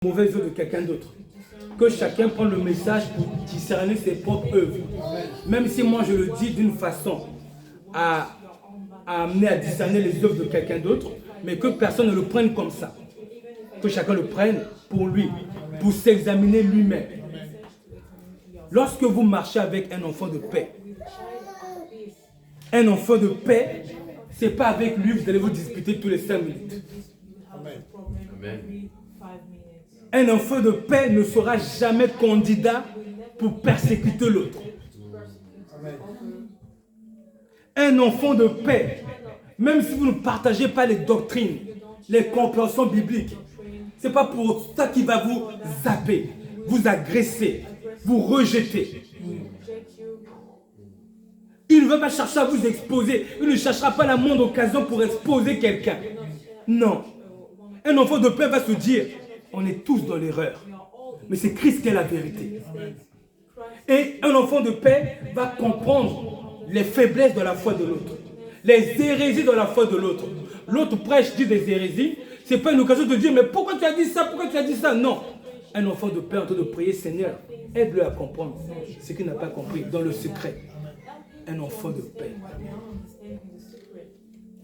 mauvaise œuvre de quelqu'un d'autre. Que chacun prenne le message pour discerner ses propres œuvres. Même si moi je le dis d'une façon à amener à discerner les œuvres de quelqu'un d'autre, mais que personne ne le prenne comme ça. Que chacun le prenne pour lui, pour s'examiner lui-même. Lorsque vous marchez avec un enfant de paix, ce n'est pas avec lui que vous allez vous disputer tous les 5 minutes. Amen. Un enfant de paix ne sera jamais candidat pour persécuter l'autre. Un enfant de paix, même si vous ne partagez pas les doctrines, les compréhensions bibliques, ce n'est pas pour ça qu'il va vous zapper, vous agresser, vous rejeter. Il ne va pas chercher à vous exposer. Il ne cherchera pas la moindre occasion pour exposer quelqu'un. Non. Un enfant de paix va se dire, on est tous dans l'erreur. Mais c'est Christ qui est la vérité. Et un enfant de paix va comprendre les faiblesses de la foi de l'autre. Les hérésies de la foi de l'autre. L'autre prêche, dit des hérésies. Ce n'est pas une occasion de dire, mais pourquoi tu as dit ça? Pourquoi tu as dit ça? Non. Un enfant de paix en train de prier, Seigneur, aide-le à comprendre ce qu'il n'a pas compris dans le secret. Un enfant de paix.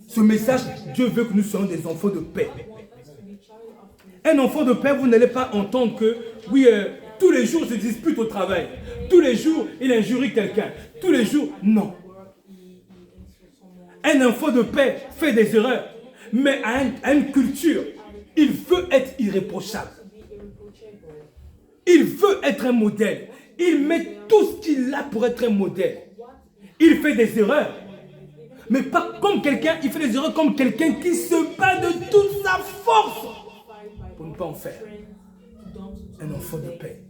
Ce message, Dieu veut que nous soyons des enfants de paix. Un enfant de paix, vous n'allez pas entendre que, oui, tous les jours, il se dispute au travail. Tous les jours, il injurie quelqu'un. Tous les jours, non. Un enfant de paix fait des erreurs, mais à une culture, il veut être irréprochable. Il veut être un modèle. Il met tout ce qu'il a pour être un modèle. Il fait des erreurs, mais pas comme quelqu'un, il fait des erreurs comme quelqu'un qui se bat de toute sa force pour ne pas en faire. Un enfant de paix.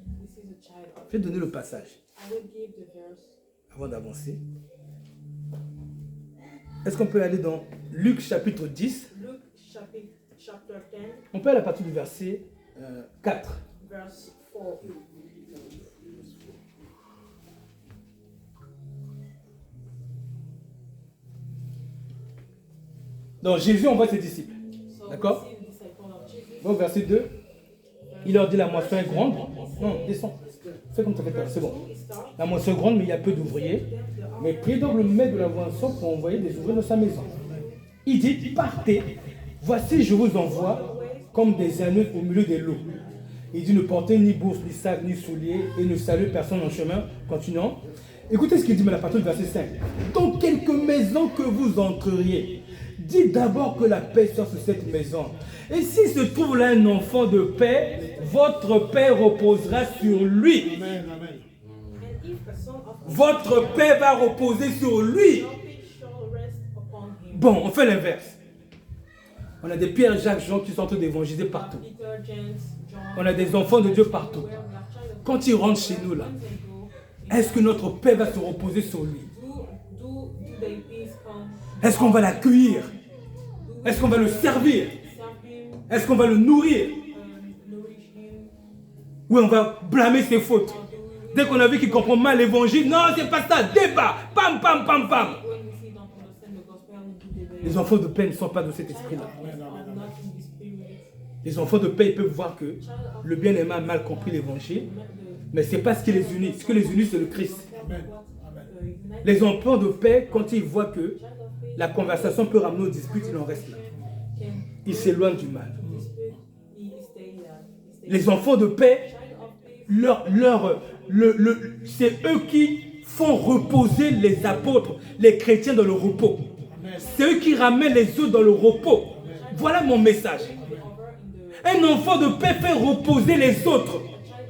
Je vais donner le passage avant d'avancer. Est-ce qu'on peut aller dans Luc chapitre 10? On peut aller à partir du verset 4. Donc Jésus envoie ses disciples. D'accord? Donc verset 2. Il leur dit la moisson est grande. Non, descends. Fais comme ça, c'est bon. La moisson est grande, mais il y a peu d'ouvriers. Mais priez donc le maître de la moisson pour envoyer des ouvriers dans sa maison. Il dit, partez. Voici, je vous envoie comme des agneaux au milieu des lots. Il dit, ne portez ni bourse, ni sac, ni souliers, et ne saluez personne en chemin. Continuons. Écoutez ce qu'il dit, mais à partir du verset 5. Dans quelques maisons que vous entreriez, dites d'abord que la paix soit sur cette maison. Et s'il se trouve là un enfant de paix, votre paix reposera sur lui. Amen, amen. Votre paix va reposer sur lui. Bon, on fait l'inverse. On a des Pierre, Jacques, Jean qui sont en train d'évangéliser partout. On a des enfants de Dieu partout. Quand ils rentrent chez nous là, est-ce que notre paix va se reposer sur lui? Est-ce qu'on va l'accueillir? Est-ce qu'on va le servir? Est-ce qu'on va le nourrir? Ou on va blâmer ses fautes? Dès qu'on a vu qu'il comprend mal l'évangile, non, c'est pas ça, débat, pam, pam, pam, pam. Les enfants de paix ne sont pas dans cet esprit-là. Les enfants de paix, ils peuvent voir que le bien-aimé a mal compris l'évangile, mais ce n'est pas ce qui les unit. Ce qui les unit, c'est le Christ. Les enfants de paix, quand ils voient que la conversation peut ramener aux disputes, ils en restent là. Ils s'éloignent du mal. Les enfants de paix, c'est eux qui font reposer les apôtres, les chrétiens dans le repos. C'est eux qui ramènent les autres dans le repos. Voilà mon message. Un enfant de paix fait reposer les autres.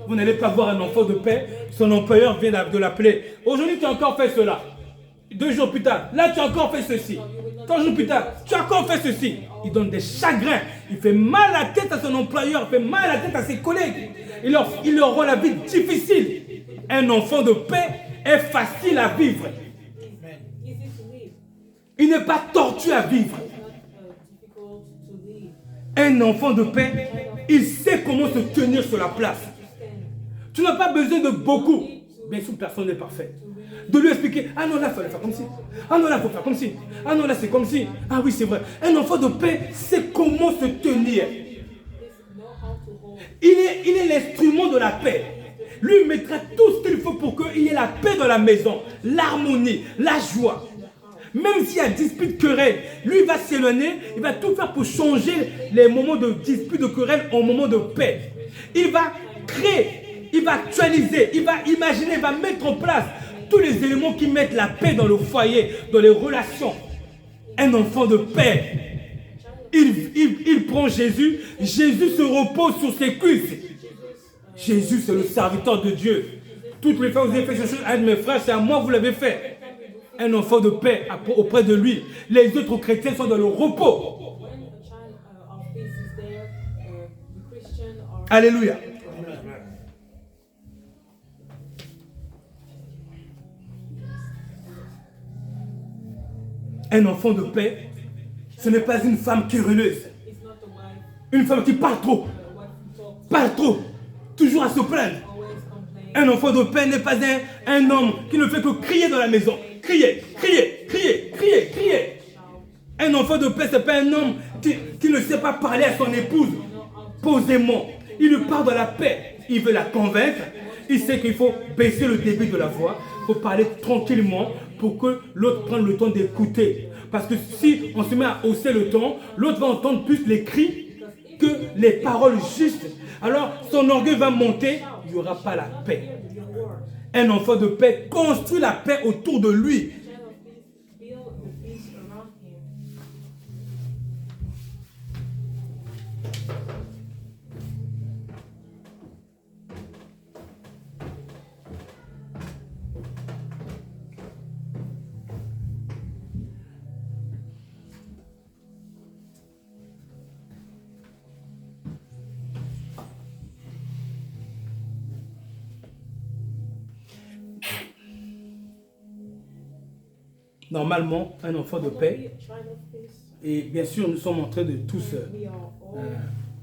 Vous n'allez pas voir un enfant de paix, son employeur vient de l'appeler. Aujourd'hui, tu as encore fait cela. 2 jours plus tard, là, tu as encore fait ceci. 3 jours plus tard, tu as encore fait ceci. Il donne des chagrins. Il fait mal à la tête à son employeur. Il fait mal à la tête à ses collègues. Il leur rend la vie difficile. Un enfant de paix est facile à vivre. Il n'est pas tortueux à vivre. Un enfant de paix, il sait comment se tenir sur la place. Tu n'as pas besoin de beaucoup. Bien sûr, personne n'est parfait. De lui expliquer, ah non, là, il fallait faire comme ci. Ah non, là, il faut faire comme ci. Ah non, là, c'est comme ci. Ah oui, c'est vrai. Un enfant de paix sait comment se tenir. Il est l'instrument de la paix. Lui mettra tout ce qu'il faut pour qu'il y ait la paix dans la maison, l'harmonie, la joie. Même s'il y a dispute, querelle, lui va s'éloigner, il va tout faire pour changer les moments de dispute, de querelle en moments de paix. Il va créer, il va actualiser, il va imaginer, il va mettre en place tous les éléments qui mettent la paix dans le foyer, dans les relations. Un enfant de paix. Il prend Jésus, Jésus se repose sur ses cuisses. Jésus, c'est le serviteur de Dieu. Toutes les fois que vous avez fait cette chose à un de mes frères, c'est à moi que vous l'avez fait. Un enfant de paix auprès de lui. Les autres chrétiens sont dans le repos. Alléluia. Un enfant de paix, ce n'est pas une femme querelleuse. Une femme qui parle trop. Parle trop. Toujours à se plaindre. Un enfant de paix n'est pas un homme qui ne fait que crier dans la maison. Crier, crier, crier, crier, crier. Un enfant de paix, ce n'est pas un homme qui ne sait pas parler à son épouse posément. Il lui parle de la paix. Il veut la convaincre. Il sait qu'il faut baisser le débit de la voix. Il faut parler tranquillement pour que l'autre prenne le temps d'écouter. Parce que si on se met à hausser le ton, l'autre va entendre plus les cris que les paroles justes. Alors son orgueil va monter, il n'y aura pas la paix. Un enfant de paix construit la paix autour de lui. Normalement, un enfant de paix, et bien sûr, nous sommes en train de tous,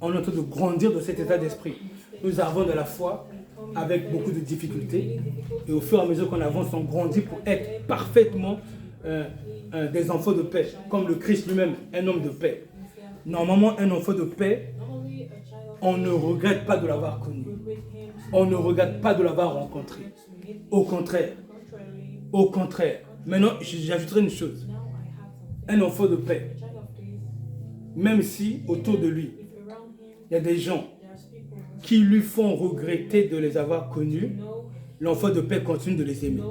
on est en train de grandir dans cet état d'esprit. Nous arrivons de la foi avec beaucoup de difficultés, et au fur et à mesure qu'on avance, on grandit pour être parfaitement des enfants de paix, comme le Christ lui-même, un homme de paix. Normalement, un enfant de paix, on ne regrette pas de l'avoir connu. On ne regrette pas de l'avoir rencontré. Au contraire. Au contraire. Maintenant, j'ajouterai une chose. Un enfant de paix, même si autour de lui, il y a des gens qui lui font regretter de les avoir connus, l'enfant de paix continue de les aimer,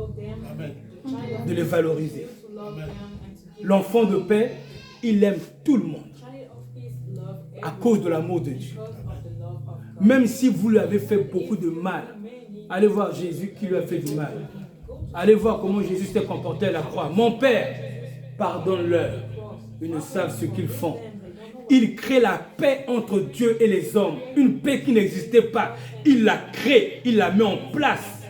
de les valoriser. L'enfant de paix, il aime tout le monde à cause de l'amour de Dieu. Même si vous lui avez fait beaucoup de mal, allez voir Jésus qui lui a fait du mal. Allez voir comment Jésus s'est comporté à la croix. Mon Père, pardonne-leur. Ils ne savent ce qu'ils font. Il crée la paix entre Dieu et les hommes. Une paix qui n'existait pas. Il la crée, il la met en place.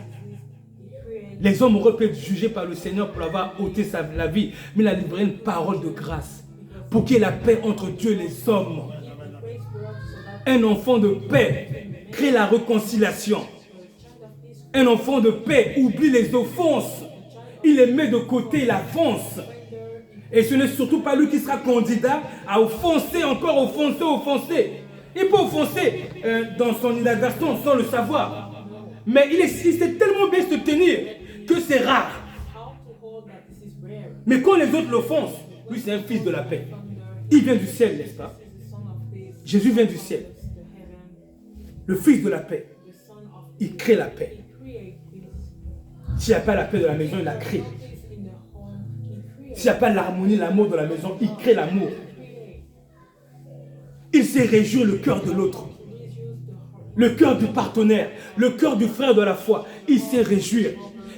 Les hommes auraient pu être jugés par le Seigneur pour avoir ôté la vie. Mais il a livré une parole de grâce. Pour qu'il y ait la paix entre Dieu et les hommes. Un enfant de paix crée la réconciliation. Un enfant de paix oublie les offenses. Il les met de côté, il avance. Et ce n'est surtout pas lui qui sera candidat à offenser, encore offenser. Il peut offenser dans son inadvertance sans le savoir. Mais il sait tellement bien se tenir que c'est rare. Mais quand les autres l'offensent, lui c'est un fils de la paix. Il vient du ciel, n'est-ce pas? Jésus vient du ciel. Le fils de la paix. Il crée la paix. S'il n'y a pas la paix de la maison, il la crée. S'il n'y a pas l'harmonie, l'amour de la maison, il crée l'amour. Il sait réjouir le cœur de l'autre. Le cœur du partenaire, le cœur du frère de la foi. Il sait réjouir.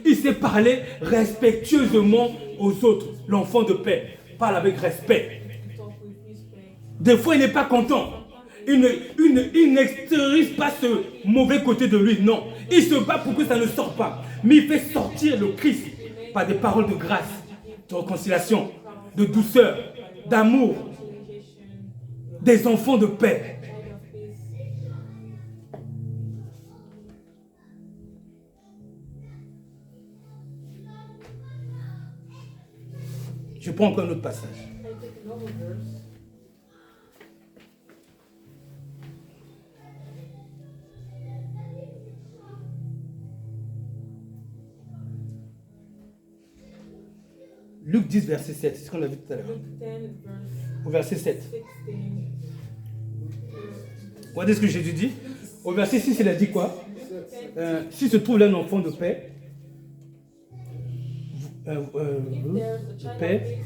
Il sait parler respectueusement aux autres. L'enfant de paix parle avec respect. Des fois, il n'est pas content. Il n'extériorise pas ce mauvais côté de lui. Non. Il se bat pour que ça ne sorte pas. Mais il fait sortir le Christ par des paroles de grâce, de réconciliation, de douceur, d'amour, des enfants de paix. Je prends encore un autre passage. Luc 10, verset 7, c'est ce qu'on a vu tout à l'heure. Au verset 7. Regardez ce que Jésus dit. Au verset 6, il a dit quoi? Si se trouve là un enfant de paix, de paix,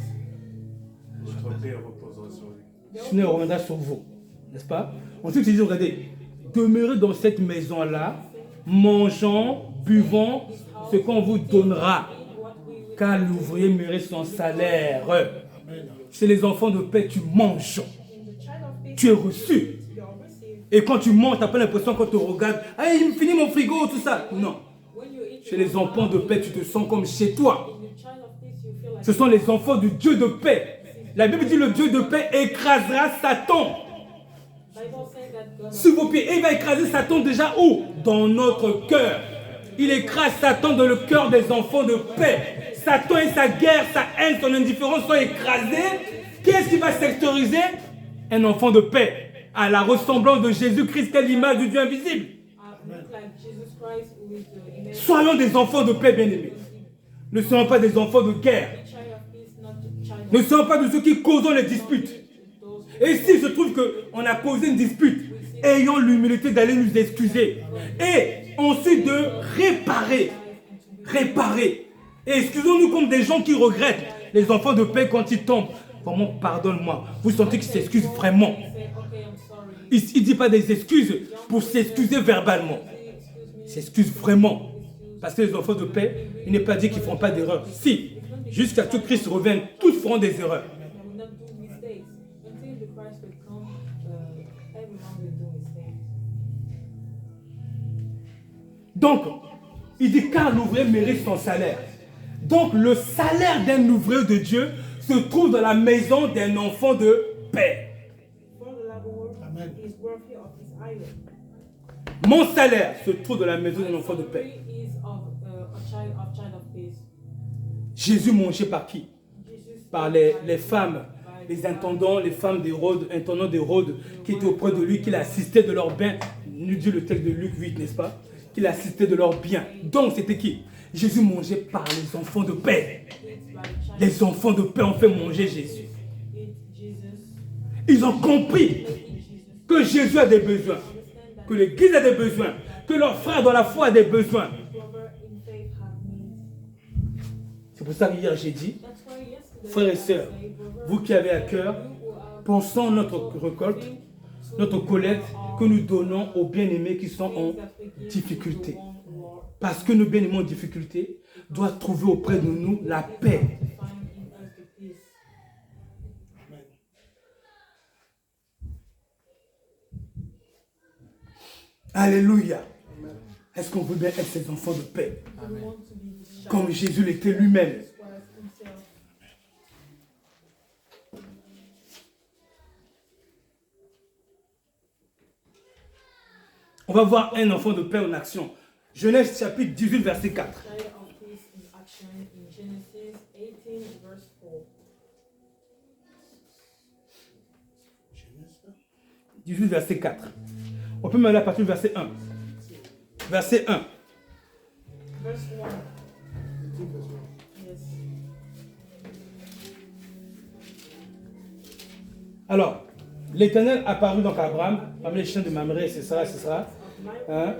votre paix reposera sur lui. Seigneur reviendra sur vous. N'est-ce pas? Ensuite, il dit, regardez, demeurez dans cette maison-là, mangeant, buvant ce qu'on vous donnera, car l'ouvrier mérite son salaire. Chez les enfants de paix, tu manges. Tu es reçu. Et quand tu manges, tu n'as pas l'impression qu'on te regarde. Ah, il me finit mon frigo, tout ça. Non. Chez les enfants de paix, tu te sens comme chez toi. Ce sont les enfants du Dieu de paix. La Bible dit le Dieu de paix écrasera Satan sous vos pieds. Et il va écraser Satan déjà où? Dans notre cœur. Il écrase Satan dans le cœur des enfants de paix. Satan et sa guerre, sa haine, son indifférence sont écrasés. Qu'est-ce qui va sectoriser? Un enfant de paix. À la ressemblance de Jésus-Christ, quelle image du Dieu invisible. Soyons des enfants de paix, bien-aimés. Ne soyons pas des enfants de guerre. Ne soyons pas de ceux qui causent les disputes. Et s'il se trouve qu'on a causé une dispute, ayons l'humilité d'aller nous excuser. Et ensuite de réparer. Réparer. Et excusons-nous comme des gens qui regrettent. Les enfants de paix quand ils tombent. Vraiment, pardonne-moi. Vous sentez qu'ils s'excusent vraiment. Il ne dit pas des excuses pour s'excuser verbalement. Il s'excuse vraiment. Parce que les enfants de paix, il n'est pas dit qu'ils ne feront pas d'erreur. Si, jusqu'à ce que Christ revienne, tous feront des erreurs. Donc, il dit car l'ouvrier mérite son salaire. Donc, le salaire d'un ouvrier de Dieu se trouve dans la maison d'un enfant de paix. Amen. Mon salaire se trouve dans la maison d'un enfant de paix. Jésus mangeait par qui? Par les femmes, les intendants, les femmes d'Hérode, intendants d'Hérode qui étaient auprès de lui, qui l'assistaient de leurs biens. Nous dit le texte de Luc 8, n'est-ce pas? Qui l'assistaient de leurs biens. Donc c'était qui? Jésus mangeait par les enfants de paix. Les enfants de paix ont fait manger Jésus. Ils ont compris que Jésus a des besoins, que l'Église a des besoins, que leurs frères dans la foi a des besoins. C'est pour ça qu'hier j'ai dit, frères et sœurs, vous qui avez à cœur, pensons notre récolte, notre collecte que nous donnons aux bien-aimés qui sont en difficulté. Parce que nos bien-aimés en difficulté doivent trouver auprès de nous la paix. Alléluia. Est-ce qu'on veut bien être ces enfants de paix? Amen. Comme Jésus l'était lui-même. On va voir un enfant de paix en action. Genèse chapitre 18, verset 4. 18, verset 4. On peut m'aller à partir du verset 1. Verset 1. Alors, l'Éternel apparut donc à Abraham, parmi les chiens de Mamré, c'est ça, c'est ça. Hein?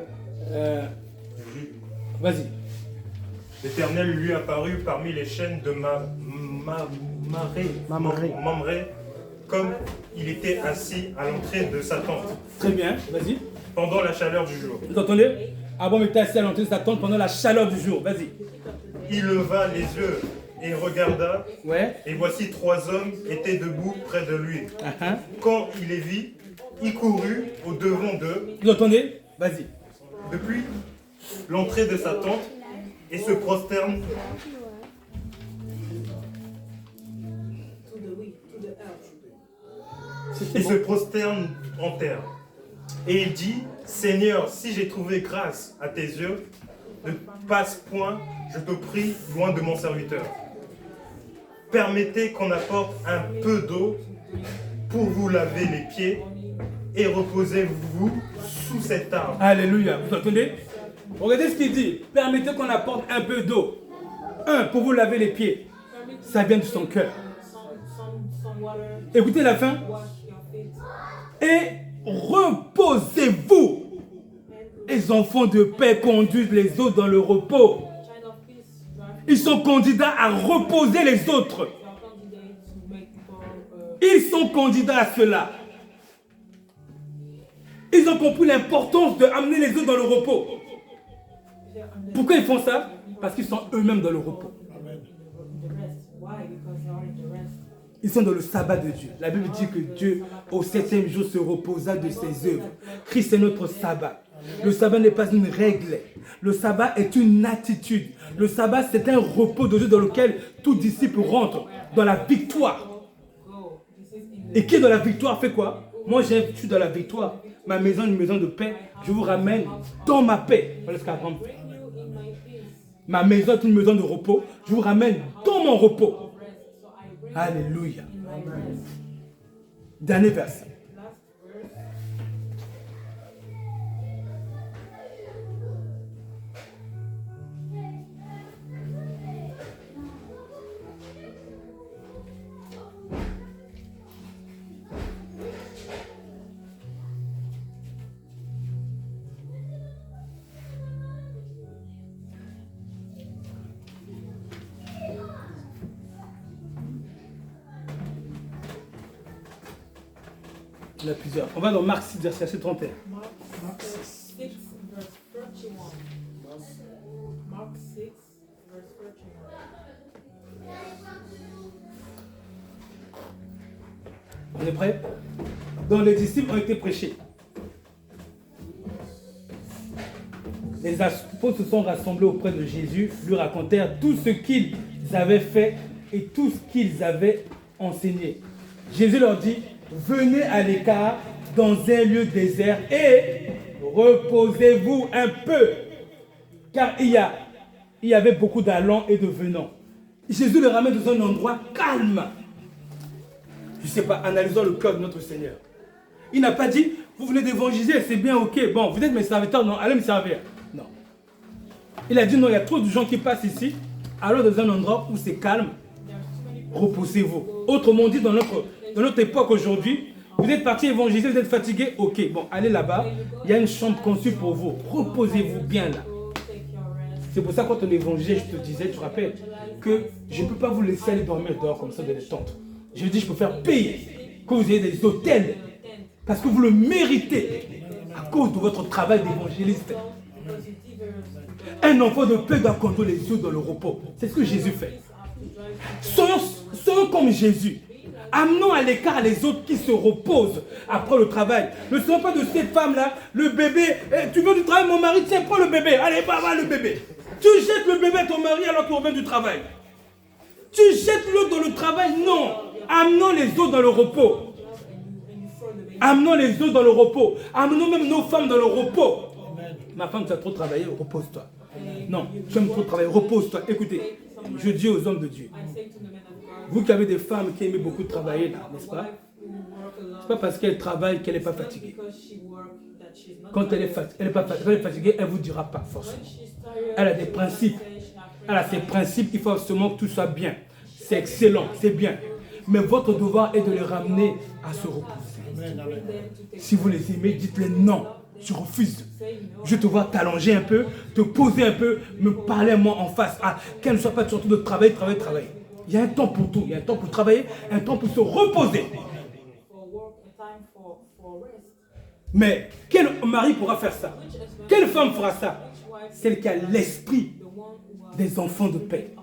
Vas-y. L'Éternel lui apparut parmi les chaînes de Mamré, comme il était assis à l'entrée de sa tente. Très bien, vas-y. Pendant la chaleur du jour. Vous entendez? Abraham était assis à l'entrée de sa tente pendant la chaleur du jour. Vas-y. Il leva les yeux et regarda. Ouais. Et voici 3 hommes étaient debout près de lui. Quand il les vit, il courut au devant d'eux. Vous entendez? Vas-y. Depuis l'entrée de sa tente et se prosterne. Et se prosterne en terre. Et il dit, Seigneur, si j'ai trouvé grâce à tes yeux, ne passe point, je te prie, loin de mon serviteur. Permettez qu'on apporte un peu d'eau pour vous laver les pieds et reposez-vous sous cet arbre. Alléluia. Vous entendez? Regardez ce qu'il dit. Permettez qu'on apporte un peu d'eau. Pour vous laver les pieds. Ça vient de son cœur. Écoutez la fin. Et reposez-vous. Les enfants de paix conduisent les autres dans le repos. Ils sont candidats à reposer les autres. Ils sont candidats à cela. Ils ont compris l'importance d'amener les autres dans le repos. Pourquoi ils font ça? Parce qu'ils sont eux-mêmes dans le repos. Ils sont dans le sabbat de Dieu. La Bible dit que Dieu, au 7e jour, se reposa de ses œuvres. Christ est notre sabbat. Le sabbat n'est pas une règle. Le sabbat est une attitude. Le sabbat, c'est un repos de Dieu dans lequel tout disciple rentre dans la victoire. Et qui est dans la victoire fait quoi? Moi, je suis dans la victoire. Ma maison est une maison de paix. Je vous ramène dans ma paix. Voilà ce qu'Abraham fait. Ma maison est une maison de repos. Je vous ramène dans mon repos. Alléluia. Dernier verset. Il y en a plusieurs. On va dans Marc 6, verset 31. Mark 6, verse 31. Mark 6, verse 31. On est prêts? Donc les disciples ont été prêchés. Les apôtres se sont rassemblés auprès de Jésus, lui racontèrent tout ce qu'ils avaient fait et tout ce qu'ils avaient enseigné. Jésus leur dit: venez à l'écart dans un lieu désert et reposez-vous un peu. Car il y avait beaucoup d'allants et de venants. Jésus les ramène dans un endroit calme. Je ne sais pas, analysons le cœur de notre Seigneur. Il n'a pas dit: vous venez d'évangéliser, c'est bien, ok, bon, vous êtes mes serviteurs, non, allez me servir. Non. Il a dit: non, il y a trop de gens qui passent ici, alors dans un endroit où c'est calme, reposez-vous. Autrement dit, dans notre époque aujourd'hui, vous êtes parti évangéliser, vous êtes fatigué, ok, bon, allez là-bas, il y a une chambre conçue pour vous, reposez-vous bien là. C'est pour ça que quand on évangélise, je te disais, tu te rappelles, que je ne peux pas vous laisser aller dormir dehors comme ça dans les tentes. Je dis, je peux faire payer que vous ayez des hôtels, parce que vous le méritez à cause de votre travail d'évangéliste. Un enfant de paix doit conduire les yeux dans le repos. C'est ce que Jésus fait. Soyons comme Jésus. Amenons à l'écart les autres qui se reposent après le travail. Ne soyons pas de cette femme-là, le bébé. Tu veux du travail, mon mari, tiens, prends le bébé. Allez, va le bébé. Tu jettes le bébé à ton mari alors qu'il revient du travail. Tu jettes l'autre dans le travail. Non. Amenons les autres dans le repos. Amenons les autres dans le repos. Amenons même nos femmes dans le repos. Ma femme, tu as trop travaillé, repose-toi. Non, tu aimes trop travailler, repose-toi. Écoutez, je dis aux hommes de Dieu, vous qui avez des femmes qui aiment beaucoup travailler, n'est-ce pas? C'est pas parce qu'elle travaille qu'elle n'est pas fatiguée. Quand elle est fatiguée, elle ne vous dira pas forcément. Elle a des principes. Elle a ses principes, il faut absolument que tout soit bien. C'est excellent, c'est bien. Mais votre devoir est de les ramener à se reposer. Si vous les aimez, dites-les non. Je refuse. Je te vois t'allonger un peu, te poser un peu, me parler moi en face. Qu'elle ne soit pas surtout de travailler. Il y a un temps pour tout. Il y a un temps pour travailler, un temps pour se reposer. Mais quel mari pourra faire ça? Quelle femme fera ça? Celle qui a l'esprit des enfants de paix.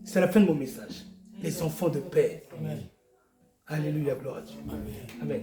C'est la fin de mon message. Les enfants de paix. Alléluia, gloire à Dieu. Amen.